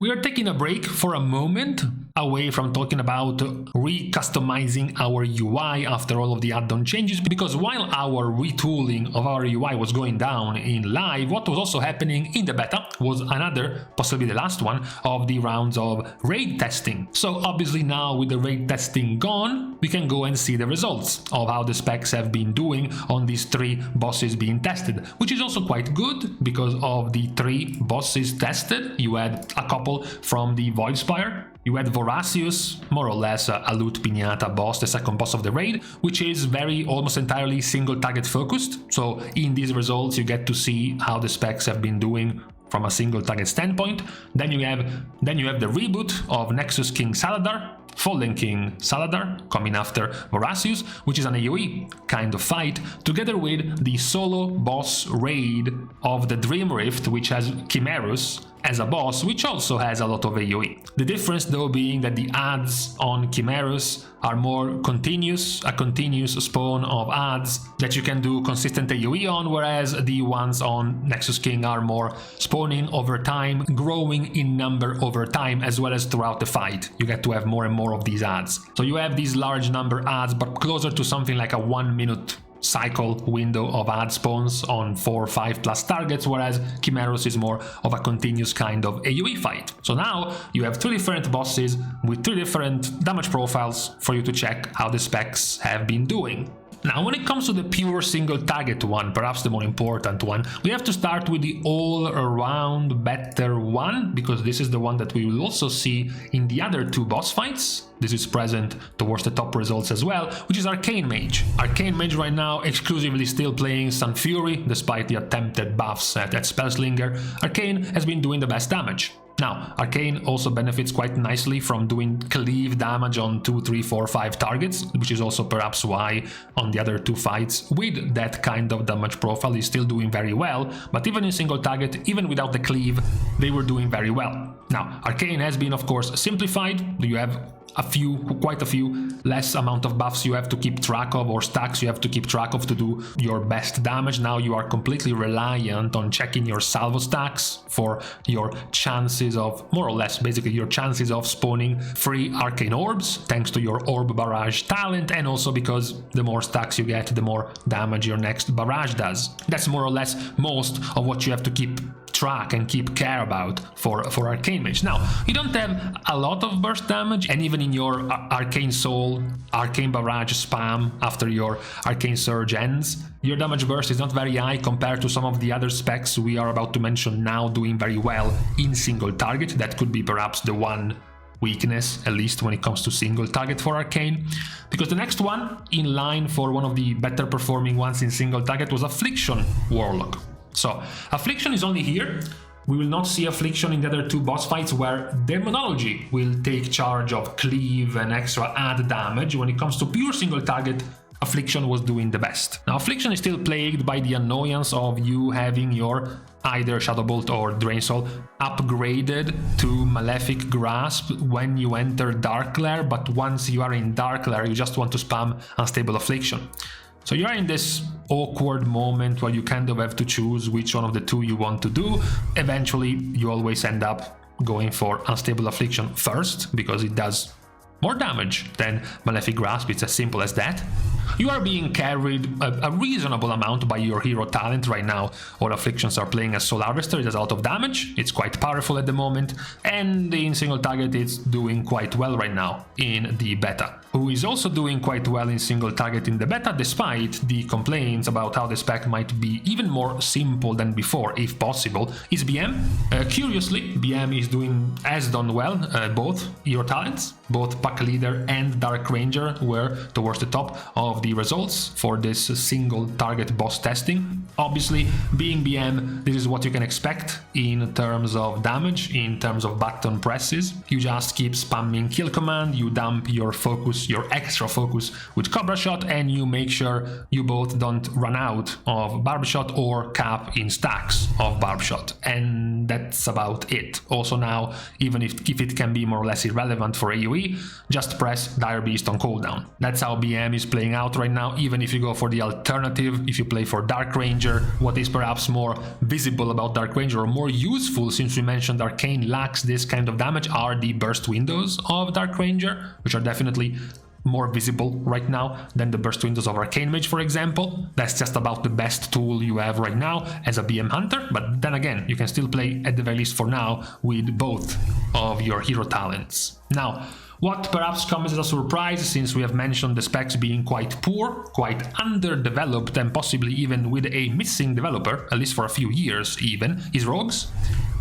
We are taking a break for a moment away from talking about re-customizing our UI after all of the add-on changes, because while our retooling of our UI was going down in live, what was also happening in the beta was another, possibly the last one, of the rounds of raid testing. So obviously now with the raid testing gone, we can go and see the results of how the specs have been doing on these 3 bosses being tested, which is also quite good because of the 3 bosses tested. You had a couple from the Voidspire. You had Voracious, more or less a loot pinata boss, the second boss of the raid, which is very almost entirely single target focused. So in these results you get to see how the specs have been doing from a single target standpoint. Then you have the reboot of Nexus King Salhadaar, Fallen King Salhadaar coming after Voracious, which is an AoE kind of fight, together with the solo boss raid of the Dream Rift, which has Chimaerus as a boss, which also has a lot of AoE. The difference though being that the adds on Chimaerus are more continuous, a continuous spawn of adds that you can do consistent AoE on, whereas the ones on Nexus King are more spawning over time, growing in number over time, as well as throughout the fight. You get to have more and more of these adds. So you have these large number adds, but closer to something like a 1 minute cycle window of ad spawns on 4 or 5 plus targets, whereas Chimaerus is more of a continuous kind of AoE fight. So now you have 3 different bosses with 3 different damage profiles for you to check how the specs have been doing. Now, when it comes to the pure single target one, perhaps the more important one, we have to start with the all-around better one, because this is the one that we will also see in the other 2 boss fights. This is present towards the top results as well, which is Arcane Mage. Arcane Mage right now exclusively still playing Sun Fury, despite the attempted buffs at Spellslinger. Arcane has been doing the best damage. Now, Arcane also benefits quite nicely from doing cleave damage on 2, 3, 4, 5 targets, which is also perhaps why on the other 2 fights with that kind of damage profile is still doing very well, but even in single target, even without the cleave, they were doing very well. Now, Arcane has been of course simplified. You have quite a few less amount of buffs you have to keep track of, or stacks you have to keep track of to do your best damage. Now you are completely reliant on checking your salvo stacks for your chances of, more or less, basically your chances of spawning free arcane orbs, thanks to your orb barrage talent, and also because the more stacks you get, the more damage your next barrage does. That's more or less most of what you have to keep track and keep care about for Arcane Mage. Now, you don't have a lot of burst damage, and even in your Arcane Soul, Arcane Barrage spam after your Arcane Surge ends, your damage burst is not very high compared to some of the other specs we are about to mention now doing very well in single target. That could be perhaps the one weakness, at least when it comes to single target for Arcane, because the next one in line for one of the better performing ones in single target was Affliction Warlock. So, Affliction is only here. We will not see Affliction in the other 2 boss fights, where Demonology will take charge of cleave and extra add damage. When it comes to pure single target, Affliction was doing the best. Now, Affliction is still plagued by the annoyance of you having your either Shadowbolt or Drain Soul upgraded to Malefic Grasp when you enter Dark Lair, but once you are in Dark Lair, you just want to spam Unstable Affliction. So you are in this awkward moment where you kind of have to choose which one of the 2 you want to do. Eventually, you always end up going for Unstable Affliction first, because it does more damage than Malefic Grasp. It's as simple as that. You are being carried a reasonable amount by your hero talent right now. All Afflictions are playing as Soul Harvester. It does a lot of damage. It's quite powerful at the moment. And in single target, it's doing quite well right now in the beta. Who is also doing quite well in single target in the beta, despite the complaints about how the spec might be even more simple than before, if possible, is BM. Curiously, BM has done well, both hero talents, both Pack Leader and Dark Ranger were towards the top of the results for this single target boss testing. Obviously, being BM, this is what you can expect in terms of damage, in terms of button presses. You just keep spamming kill command, you dump your focus focus, your extra focus with Cobra Shot, and you make sure you both don't run out of Barb Shot or cap in stacks of Barb Shot. And that's about it. Also now, even if it can be more or less irrelevant for AoE, just press Dire Beast on cooldown. That's how BM is playing out right now. Even if you go for the alternative, if you play for Dark Ranger, what is perhaps more visible about Dark Ranger or more useful, since we mentioned Arcane lacks this kind of damage, are the burst windows of Dark Ranger, which are definitely more visible right now than the burst windows of Arcane Mage, for example. That's just about the best tool you have right now as a BM hunter, but then again, you can still play, at the very least for now, with both of your hero talents. Now, what perhaps comes as a surprise, since we have mentioned the specs being quite poor, quite underdeveloped, and possibly even with a missing developer, at least for a few years even, is Rogues.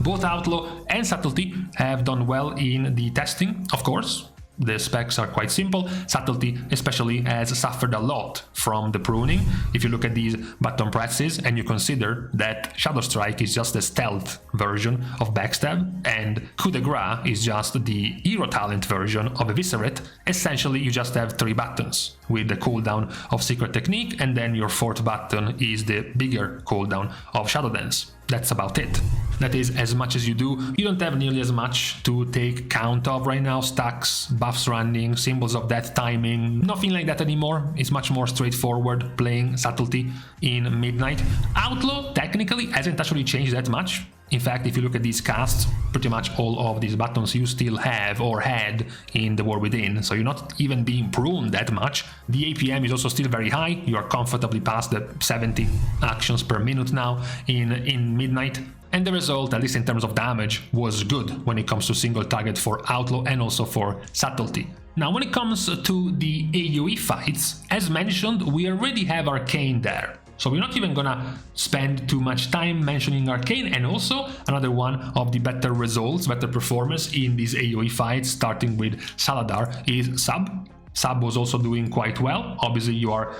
Both Outlaw and Subtlety have done well in the testing, of course. The specs are quite simple. Subtlety especially has suffered a lot from the pruning. If you look at these button presses and you consider that Shadow Strike is just the stealth version of Backstab and Coup de Grace is just the hero talent version of Eviscerate, essentially you just have 3 buttons with the cooldown of Secret Technique, and then your 4th button is the bigger cooldown of Shadow Dance. That's about it. That is as much as you do. You don't have nearly as much to take count of right now. Stacks, buffs running, symbols of death timing, nothing like that anymore. It's much more straightforward playing Subtlety in Midnight. Outlaw technically hasn't actually changed that much. In fact, if you look at these casts, pretty much all of these buttons you still have or had in the War Within, so you're not even being pruned that much. The APM is also still very high. You are comfortably past the 70 actions per minute now in Midnight. And the result, at least in terms of damage, was good when it comes to single target for Outlaw and also for Subtlety. Now, when it comes to the AoE fights, as mentioned, we already have Arcane there. So we're not even gonna spend too much time mentioning Arcane, and also another one of the better results, better performance in these AoE fights, starting with Salhadaar, is Sub. Sub was also doing quite well. Obviously, you're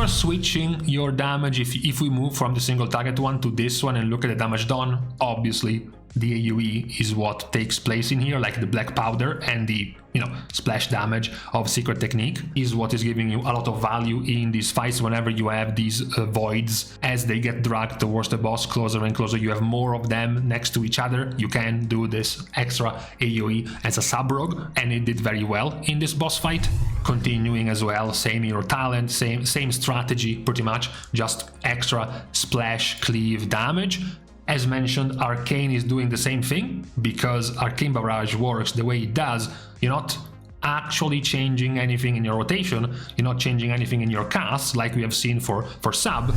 switching your damage. If we move from the single target one to this one and look at the damage done, obviously the AoE is what takes place in here, like the black powder and the splash damage of Secret Technique is what is giving you a lot of value in these fights. Whenever you have these voids, as they get dragged towards the boss closer and closer, you have more of them next to each other. You can do this extra AoE as a sub-rogue, and it did very well in this boss fight. Continuing as well, same hero talent, same strategy pretty much, just extra splash cleave damage. As mentioned, Arcane is doing the same thing, because Arcane Barrage works the way it does. You're not actually changing anything in your rotation, you're not changing anything in your casts like we have seen for Sub.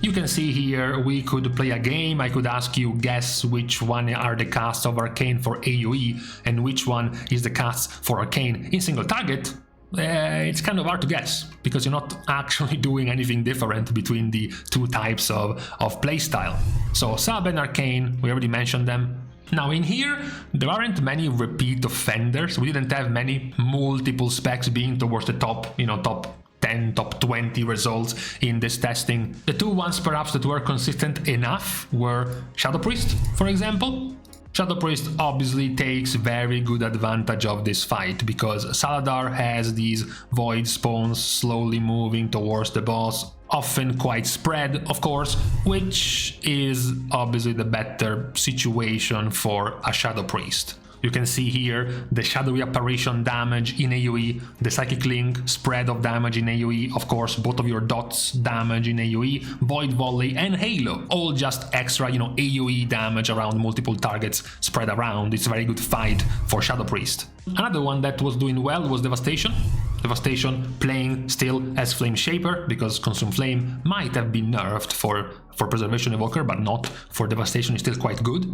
You can see here, we could play a game. I could ask you, guess which one are the casts of Arcane for AoE and which one is the cast for Arcane in single target. It's kind of hard to guess, because you're not actually doing anything different between the two types of playstyle. So Sub and Arcane, we already mentioned them. Now in here, there aren't many repeat offenders. We didn't have many multiple specs being towards the top, top 10, top 20 results in this testing. The two ones perhaps that were consistent enough were Shadow Priest, for example. Shadow Priest obviously takes very good advantage of this fight, because Salhadaar has these void spawns slowly moving towards the boss, often quite spread, of course, which is obviously the better situation for a Shadow Priest. You can see here the shadowy apparition damage in AoE, the psychic link spread of damage in AoE, of course both of your dots damage in AoE, void volley and halo, all just extra AoE damage around multiple targets spread around. It's a very good fight for Shadow Priest. Another one that was doing well was Devastation. Devastation playing still as Flame Shaper, because Consume Flame might have been nerfed for Preservation Evoker, but not for Devastation. Is still quite good.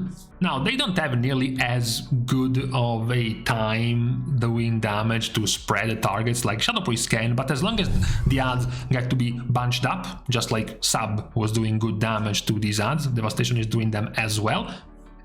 Now, they don't have nearly as good of a time doing damage to spread the targets like Shadow Priest can, but as long as the ads get to be bunched up, just like Sub was doing good damage to these ads, Devastation is doing them as well.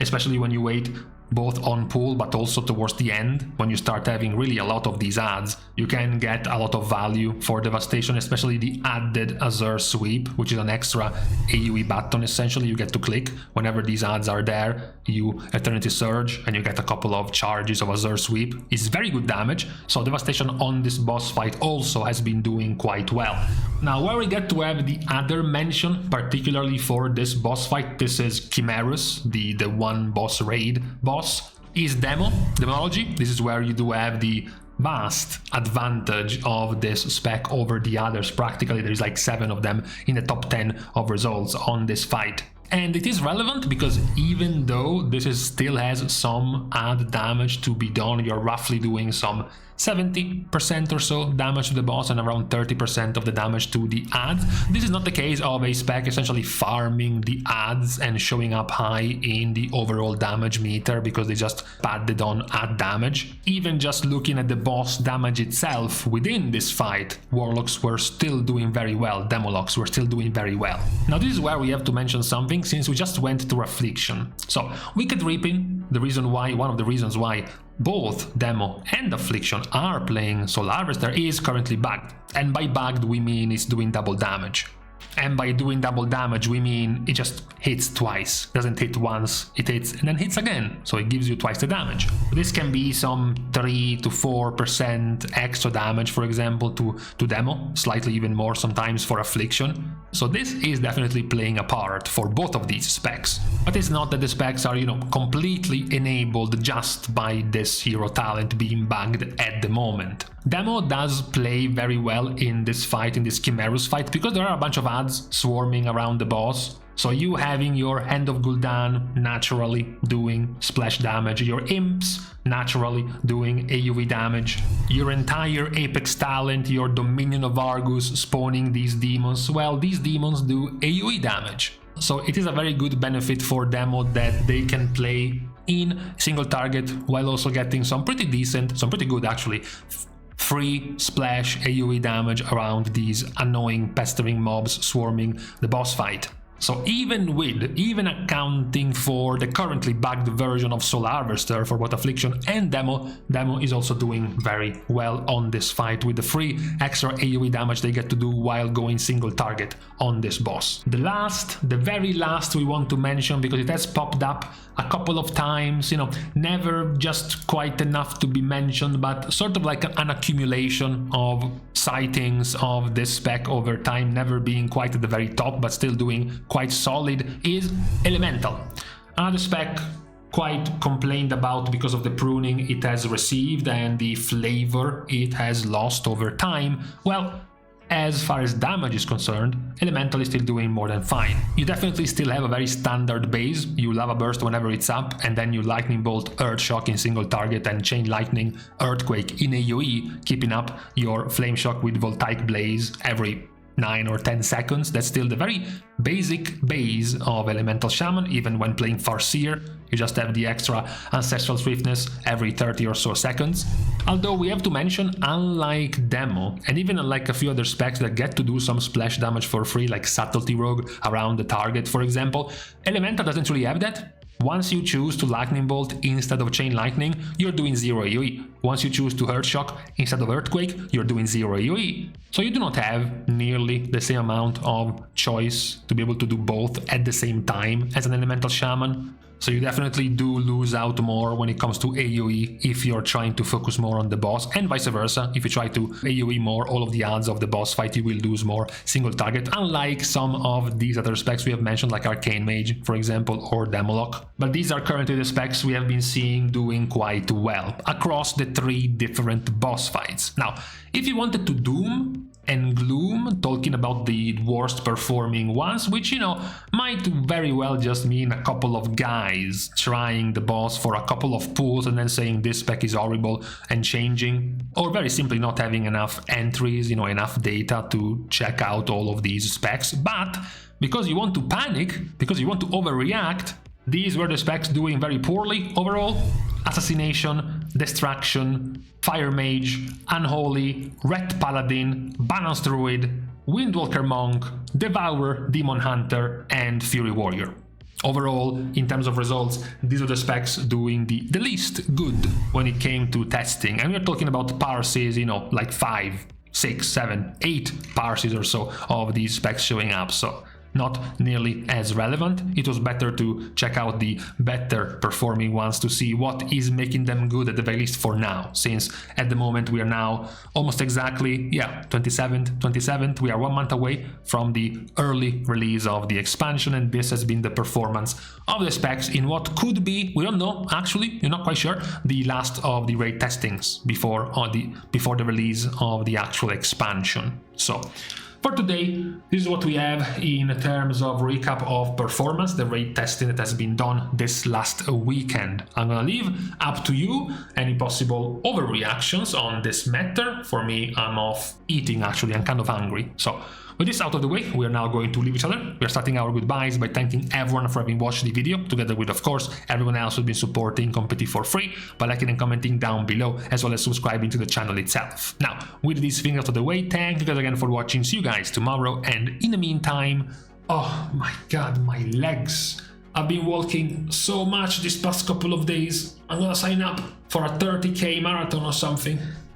Especially when you wait both on pull but also towards the end. When you start having really a lot of these adds, you can get a lot of value for devastation, especially the added Azure Sweep, which is an extra AoE button. Essentially, you get to click whenever these adds are there, you Eternity Surge, and you get a couple of charges of Azure Sweep. It's very good damage, so devastation on this boss fight also has been doing quite well. Now, where we get to have the other mention, particularly for this boss fight, this is Chimaerus, the one boss raid boss, is Demonology. This is where you do have the vast advantage of this spec over the others. Practically, there's like 7 of them in the top 10 of results on this fight. And it is relevant because even though this still has some add damage to be done, you're roughly doing some 70% or so damage to the boss and around 30% of the damage to the adds. This is not the case of a spec essentially farming the adds and showing up high in the overall damage meter because they just padded on add damage. Even just looking at the boss damage itself within this fight, Warlocks were still doing very well, Demolocks were still doing very well. Now this is where we have to mention something, since we just went through Affliction. So Wicked Reaping, one of the reasons why both Demo and Affliction are playing Soul Harvester, is currently bugged. And by bugged we mean it's doing double damage. And by doing double damage we mean it just hits twice. Doesn't hit once, it hits and then hits again. So it gives you twice the damage. This can be some 3 to 4% extra damage, for example, to Demo, slightly even more sometimes for Affliction. So this is definitely playing a part for both of these specs. But it's not that the specs are, completely enabled just by this hero talent being bugged at the moment. Demo does play very well in this fight, in this Chimaerus fight, because there are a bunch of adds swarming around the boss. So you having your Hand of Gul'dan naturally doing splash damage, your imps naturally doing AoE damage, your entire Apex talent, your Dominion of Argus spawning these demons, well, these demons do AoE damage. So it is a very good benefit for Demo that they can play in single target while also getting some pretty good actually, free splash AoE damage around these annoying pestering mobs swarming the boss fight. So even accounting for the currently bugged version of Soul Harvester for both Affliction and Demo is also doing very well on this fight with the free extra AoE damage they get to do while going single target on this boss. The very last we want to mention, because it has popped up a couple of times, never just quite enough to be mentioned, but sort of like an accumulation of sightings of this spec over time, never being quite at the very top but still doing quite solid, is Elemental. Another spec quite complained about because of the pruning it has received and the flavor it has lost over time. Well, as far as damage is concerned, Elemental is still doing more than fine. You definitely still have a very standard base. You Lava Burst whenever it's up, and then you Lightning Bolt, Earth Shock in single target, and Chain Lightning, Earthquake in AoE, keeping up your Flame Shock with Voltaic Blaze every 9 or 10 seconds. That's still the very basic base of Elemental Shaman. Even when playing Farseer, you just have the extra Ancestral Swiftness every 30 or so seconds. Although we have to mention, unlike Demo, and even unlike a few other specs that get to do some splash damage for free, like Subtlety Rogue around the target, for example, Elemental doesn't really have that. Once you choose to Lightning Bolt instead of Chain Lightning, you're doing 0 AoE. Once you choose to Earth Shock instead of Earthquake, you're doing 0 AoE. So you do not have nearly the same amount of choice to be able to do both at the same time as an Elemental Shaman. So you definitely do lose out more when it comes to AoE if you're trying to focus more on the boss, and vice versa. If you try to AoE more all of the adds of the boss fight, you will lose more single target, unlike some of these other specs we have mentioned, like Arcane Mage, for example, or Demolock. But these are currently the specs we have been seeing doing quite well across the 3 different boss fights. Now, if you wanted to doom and gloom, talking about the worst performing ones, which, might very well just mean a couple of guys trying the boss for a couple of pulls and then saying this spec is horrible and changing, or very simply not having enough entries, enough data to check out all of these specs. But because you want to panic, because you want to overreact, these were the specs doing very poorly overall. Assassination, Distraction, Fire Mage, Unholy, Red Paladin, Balance Druid, Windwalker Monk, Devourer, Demon Hunter, and Fury Warrior. overall, in terms of results, these are the specs doing the least good when it came to testing. And we're talking about parses, you know, like 5, 6, 7, 8 parses or so of these specs showing up. So not nearly as relevant. It was better to check out the better performing ones to see what is making them good, at the very least for now, since at the moment we are now almost exactly, 27th. We are 1 month away from the early release of the expansion, and this has been the performance of the specs in what could be, we don't know, actually, you're not quite sure, the last of the raid testings before the release of the actual expansion. So for today, this is what we have in terms of recap of performance, the raid testing that has been done this last weekend. I'm gonna leave up to you any possible overreactions on this matter. For me, I'm off eating actually, I'm kind of hungry. So with this out of the way, we are now going to leave each other. We are starting our goodbyes by thanking everyone for having watched the video, together with, of course, everyone else who's been supporting Competi for free by liking and commenting down below, as well as subscribing to the channel itself. Now, with these things out of the way, thank you guys again for watching. See you guys tomorrow, and in the meantime, oh my god, my legs. I've been walking so much this past couple of days. I'm gonna sign up for a 30k marathon or something.